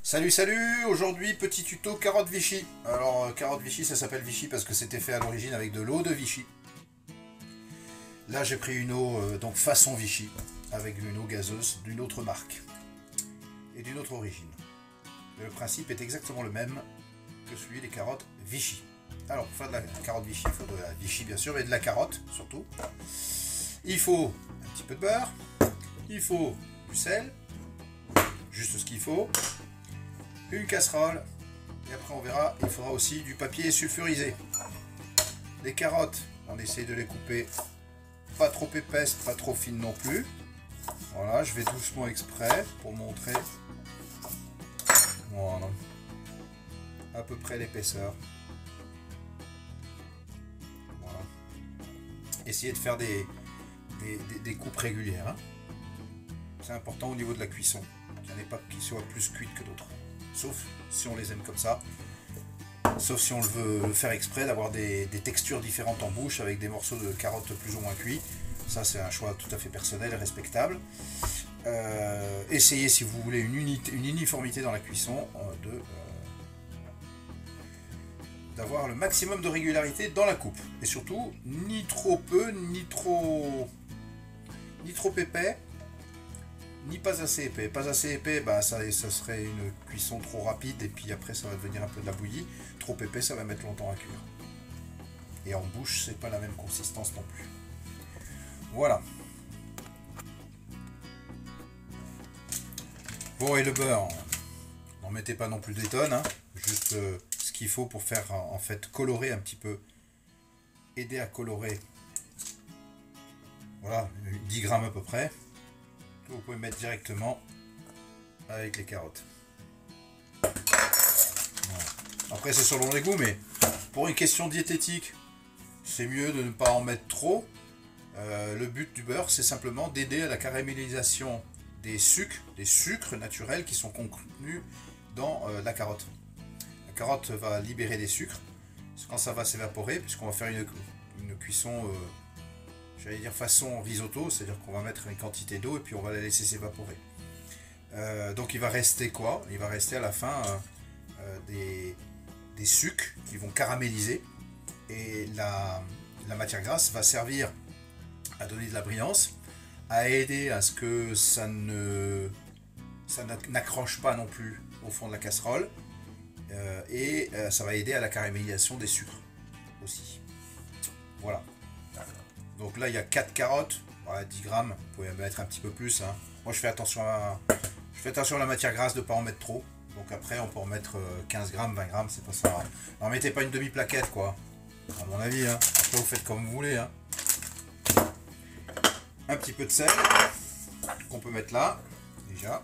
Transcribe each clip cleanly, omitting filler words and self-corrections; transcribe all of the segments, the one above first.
Salut salut, aujourd'hui petit tuto carotte Vichy. Alors carotte Vichy, ça s'appelle Vichy parce que c'était fait à l'origine avec de l'eau de Vichy. Là j'ai pris une eau donc façon Vichy, avec une eau gazeuse d'une autre marque et d'une autre origine. Mais le principe est exactement le même que celui des carottes Vichy. Alors pour faire de la carotte Vichy, il faut de la Vichy bien sûr, mais de la carotte surtout. Il faut un petit peu de beurre, il faut du sel, juste ce qu'il faut, une casserole, et après on verra, il faudra aussi du papier sulfurisé. Les carottes, on essaye de les couper pas trop épaisses, pas trop fines non plus. Voilà, je vais doucement exprès pour montrer, voilà, à peu près l'épaisseur. Voilà. Essayez de faire des coupes régulières, hein. C'est important au niveau de la cuisson, qu'il n'y en ait pas qui soient plus cuites que d'autres. Sauf si on les aime comme ça. Sauf si on veut le faire exprès, d'avoir des textures différentes en bouche avec des morceaux de carottes plus ou moins cuits. Ça c'est un choix tout à fait personnel et respectable. Essayez si vous voulez une uniformité dans la cuisson d'avoir le maximum de régularité dans la coupe. Et surtout, ni trop peu, ni trop épais, ni pas assez épais. Pas assez épais, bah, ça serait une cuisson trop rapide et puis après ça va devenir un peu de la bouillie. Trop épais, ça va mettre longtemps à cuire. Et en bouche, c'est pas la même consistance non plus. Voilà. Bon, et le beurre, n'en mettez pas non plus des tonnes, hein. Juste ce qu'il faut pour faire en fait colorer un petit peu, aider à colorer. Voilà, 10 grammes à peu près. Vous pouvez mettre directement avec les carottes. Voilà. Après c'est selon les goûts, mais pour une question diététique, c'est mieux de ne pas en mettre trop. Le but du beurre, c'est simplement d'aider à la caramélisation des sucres naturels qui sont contenus dans la carotte. La carotte va libérer des sucres quand ça va s'évaporer, puisqu'on va faire une cuisson, j'allais dire façon risotto, c'est-à-dire qu'on va mettre une quantité d'eau et puis on va la laisser s'évaporer. Donc il va rester quoi? Il va rester à la fin des sucres qui vont caraméliser et la matière grasse va servir à donner de la brillance, à aider à ce que ça n'accroche pas non plus au fond de la casserole et ça va aider à la caramélisation des sucres aussi. Voilà. Donc là il y a 4 carottes, voilà, 10 grammes, vous pouvez mettre un petit peu plus, hein. Moi je fais attention à la matière grasse de ne pas en mettre trop. Donc après on peut en mettre 15 grammes, 20 grammes, c'est pas ça. N'en mettez pas une demi-plaquette quoi, à mon avis, hein. Après vous faites comme vous voulez, hein. Un petit peu de sel qu'on peut mettre là, déjà.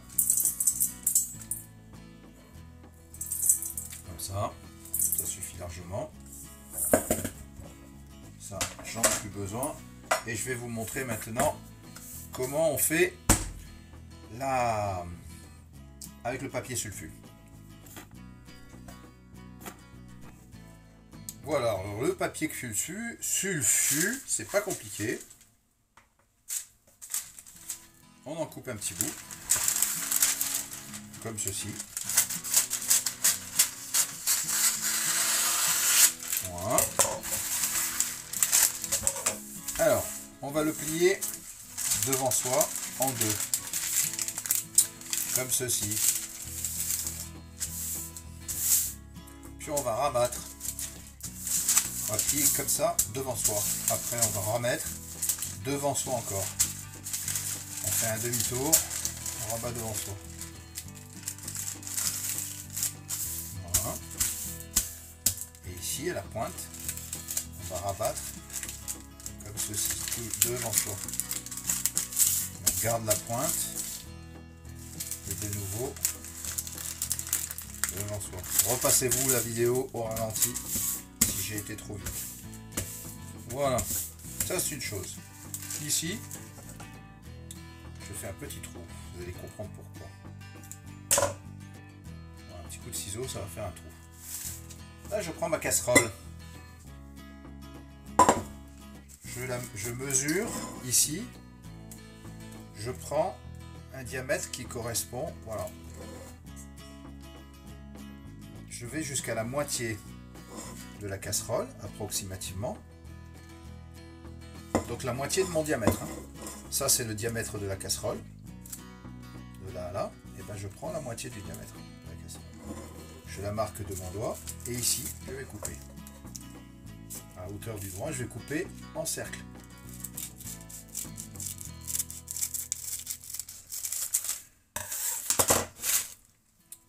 Comme ça suffit largement. Ça, j'en ai plus besoin. Et je vais vous montrer maintenant comment on fait avec le papier sulfu. Voilà, alors le papier sulfu, c'est pas compliqué. On en coupe un petit bout, comme ceci. Voilà. Alors, on va le plier devant soi en deux, comme ceci. Puis on va rabattre. On va plier comme ça devant soi. Après, on va remettre devant soi encore. On fait un demi-tour, on rabat devant soi. Voilà. Et ici, à la pointe, on va rabattre comme ceci, tout devant soi. On garde la pointe et de nouveau devant soi. Repassez-vous la vidéo au ralenti si j'ai été trop vite. Voilà, ça c'est une chose. Ici, je fais un petit trou, vous allez comprendre pourquoi. Voilà, un petit coup de ciseau, ça va faire un trou. Là, je prends ma casserole. Je mesure ici. Je prends un diamètre qui correspond, voilà, je vais jusqu'à la moitié de la casserole, approximativement. Donc la moitié de mon diamètre. Hein. Ça, c'est le diamètre de la casserole. De là à là. Et ben, je prends la moitié du diamètre de la casserole. Je la marque de mon doigt. Et ici, je vais couper. À hauteur du doigt, je vais couper en cercle.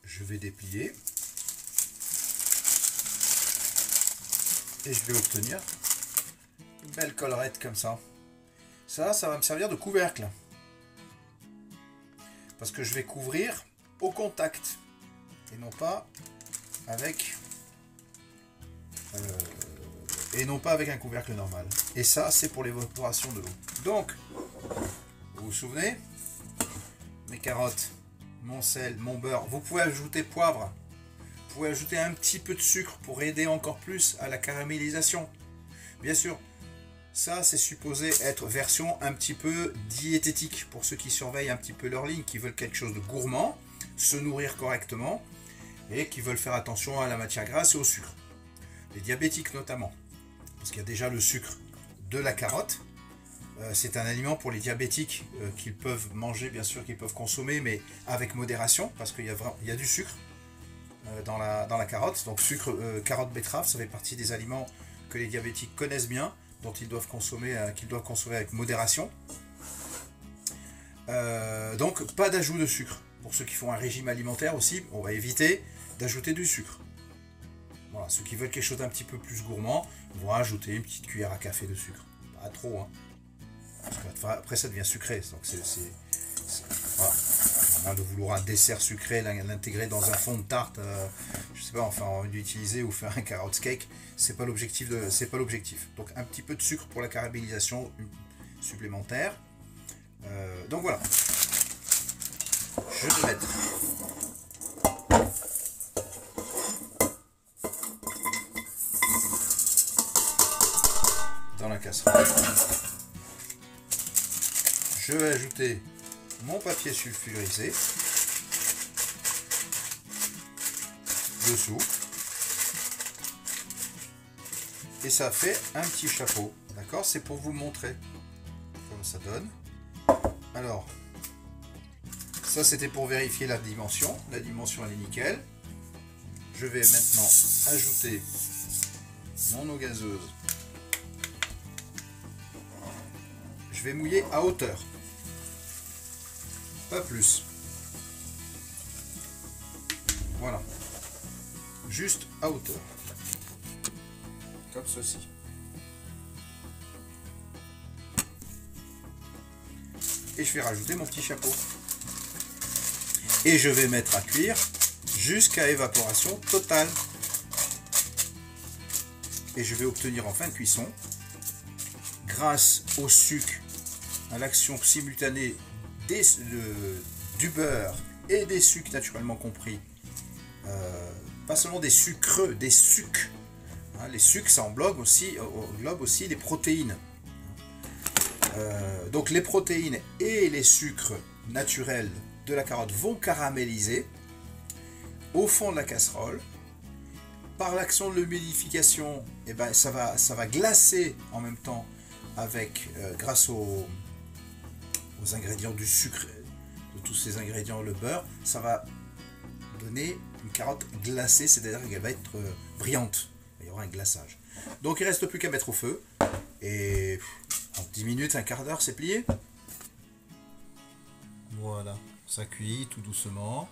Je vais déplier. Et je vais obtenir une belle collerette comme ça. Ça va me servir de couvercle. Parce que je vais couvrir au contact. Et non pas avec... un couvercle normal. Et ça, c'est pour l'évaporation de l'eau. Donc, vous vous souvenez? Mes carottes, mon sel, mon beurre. Vous pouvez ajouter poivre. Vous pouvez ajouter un petit peu de sucre pour aider encore plus à la caramélisation. Bien sûr, ça c'est supposé être version un petit peu diététique pour ceux qui surveillent un petit peu leur ligne, qui veulent quelque chose de gourmand, se nourrir correctement et qui veulent faire attention à la matière grasse et au sucre. Les diabétiques notamment, parce qu'il y a déjà le sucre de la carotte. C'est un aliment pour les diabétiques qu'ils peuvent manger, bien sûr, qu'ils peuvent consommer, mais avec modération, parce qu'il y a du sucre dans la carotte. Donc sucre, carotte, betterave, ça fait partie des aliments que les diabétiques connaissent bien, dont ils doivent consommer, qu'ils doivent consommer avec modération. Donc pas d'ajout de sucre. Pour ceux qui font un régime alimentaire aussi, on va éviter d'ajouter du sucre. Voilà, ceux qui veulent quelque chose d'un petit peu plus gourmand vont ajouter une petite cuillère à café de sucre. Pas trop, hein. Parce qu'après ça devient sucré. Donc voilà. À moins de vouloir un dessert sucré, l'intégrer dans un fond de tarte, je sais pas, enfin l'utiliser ou faire un carrot cake, c'est pas l'objectif. Donc un petit peu de sucre pour la caramélisation supplémentaire. Donc voilà. Je vais mettre dans la casserole. Je vais ajouter mon papier sulfurisé dessous. Et ça fait un petit chapeau. D'accord? C'est pour vous montrer comment ça donne. Alors, ça c'était pour vérifier la dimension. La dimension elle est nickel. Je vais maintenant ajouter mon eau gazeuse. Je vais mouiller à hauteur. Pas plus. Voilà. Juste à hauteur. Comme ceci. Et je vais rajouter mon petit chapeau. Et je vais mettre à cuire jusqu'à évaporation totale. Et je vais obtenir en fin de cuisson, grâce au sucre, à l'action simultanée du beurre et des sucres naturellement compris, pas seulement des sucres, des sucs. Hein, les sucres, ça englobe aussi les protéines. Donc les protéines et les sucres naturels de la carotte vont caraméliser au fond de la casserole. Par l'action de l'humidification, eh ben, ça va glacer en même temps avec, grâce aux ingrédients du sucre, de tous ces ingrédients, le beurre, ça va donner une carotte glacée, c'est-à-dire qu'elle va être brillante. Il y aura un glaçage. Donc il ne reste plus qu'à mettre au feu. Et en 10 minutes, un quart d'heure, c'est plié. Voilà, ça cuit tout doucement.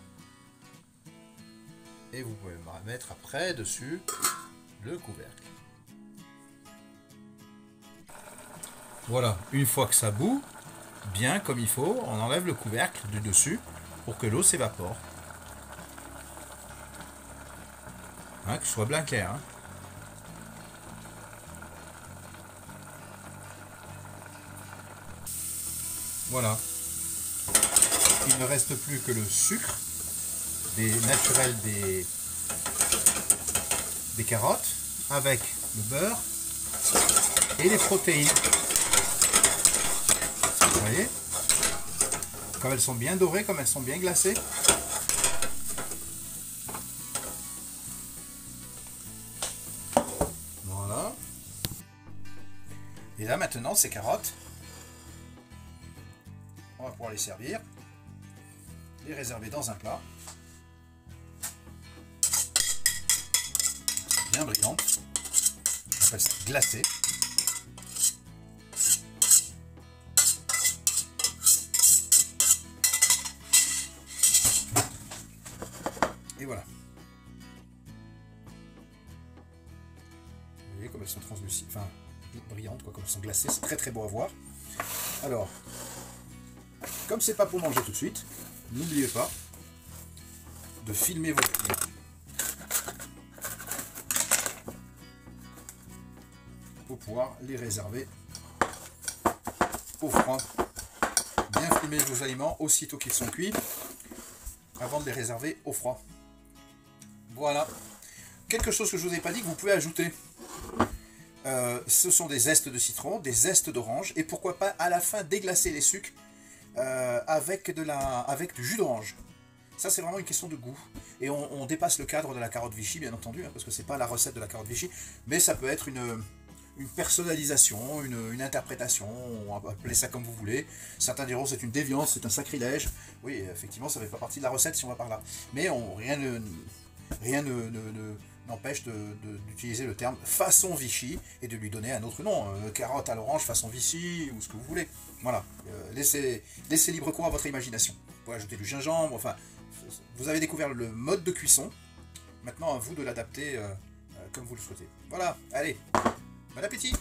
Et vous pouvez mettre après dessus le couvercle. Voilà, une fois que ça bout, bien comme il faut, on enlève le couvercle du dessus pour que l'eau s'évapore. Hein, que ce soit bien clair. Hein. Voilà. Il ne reste plus que le sucre naturel des carottes avec le beurre et les protéines. Vous voyez, comme elles sont bien dorées, comme elles sont bien glacées. là maintenant, ces carottes, on va pouvoir les servir, les réserver dans un plat. Bien brillante. On appelle ça glacé. Et voilà. Vous voyez comme elles sont translucides, enfin brillantes, quoi, comme elles sont glacées, c'est très très beau à voir. Alors, comme c'est pas pour manger tout de suite, n'oubliez pas de filmer vos clients. Pour pouvoir les réserver au froid. Bien filmer vos aliments aussitôt qu'ils sont cuits, avant de les réserver au froid. Voilà. Quelque chose que je ne vous ai pas dit que vous pouvez ajouter. Ce sont des zestes de citron, des zestes d'orange, et pourquoi pas à la fin déglacer les sucres avec du jus d'orange. Ça, c'est vraiment une question de goût. Et on dépasse le cadre de la carotte Vichy, bien entendu, hein, parce que c'est pas la recette de la carotte Vichy, mais ça peut être une personnalisation, une interprétation, on va appeler ça comme vous voulez. Certains diront c'est une déviance, c'est un sacrilège. Oui, effectivement, ça ne fait pas partie de la recette si on va par là. Mais rien n'empêche d'utiliser le terme façon Vichy et de lui donner un autre nom. Carotte à l'orange, façon Vichy, ou ce que vous voulez. Voilà, laissez libre cours à votre imagination. Vous pouvez ajouter du gingembre, enfin, vous avez découvert le mode de cuisson. Maintenant, à vous de l'adapter comme vous le souhaitez. Voilà, allez, bon appétit!